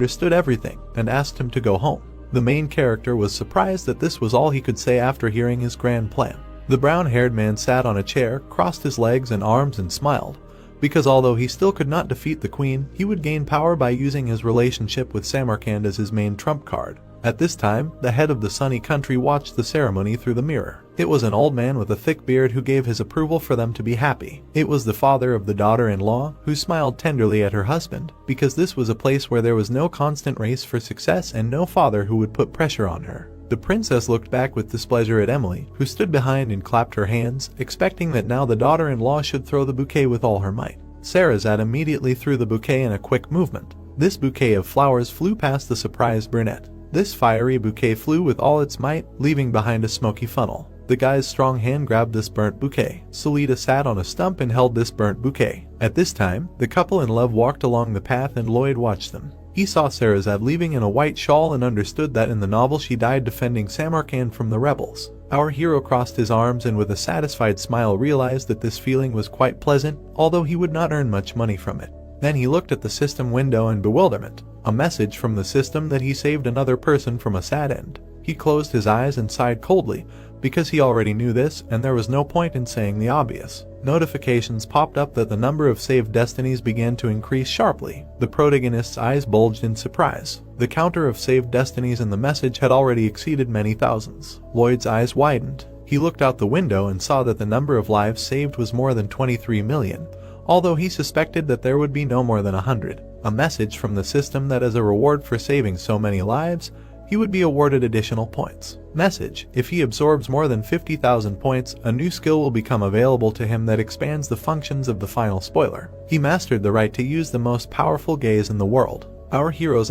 understood everything and asked him to go home. The main character was surprised that this was all he could say after hearing his grand plan. The brown-haired man sat on a chair, crossed his legs and arms and smiled, because although he still could not defeat the queen, he would gain power by using his relationship with Samarkand as his main trump card. At this time, the head of the sunny country watched the ceremony through the mirror. It was an old man with a thick beard who gave his approval for them to be happy. It was the father of the daughter-in-law, who smiled tenderly at her husband, because this was a place where there was no constant race for success and no father who would put pressure on her. The princess looked back with displeasure at Emily, who stood behind and clapped her hands, expecting that now the daughter-in-law should throw the bouquet with all her might. Sarazad immediately threw the bouquet in a quick movement. This bouquet of flowers flew past the surprised brunette. This fiery bouquet flew with all its might, leaving behind a smoky funnel. The guy's strong hand grabbed this burnt bouquet. Salida sat on a stump and held this burnt bouquet. At this time, the couple in love walked along the path and Lloyd watched them. He saw Sarazad leaving in a white shawl and understood that in the novel she died defending Samarkand from the rebels. Our hero crossed his arms and with a satisfied smile realized that this feeling was quite pleasant, although he would not earn much money from it. Then he looked at the system window in bewilderment. A message from the system that he saved another person from a sad end. He closed his eyes and sighed coldly, because he already knew this and there was no point in saying the obvious. Notifications popped up that the number of saved destinies began to increase sharply. The protagonist's eyes bulged in surprise. The counter of saved destinies in the message had already exceeded many thousands. Lloyd's eyes widened. He looked out the window and saw that the number of lives saved was more than 23 million, although he suspected that there would be no more than 100. A message from the system that as a reward for saving so many lives, he would be awarded additional points. Message: if he absorbs more than 50,000 points, a new skill will become available to him that expands the functions of the final spoiler. He mastered the right to use the most powerful gaze in the world. Our hero's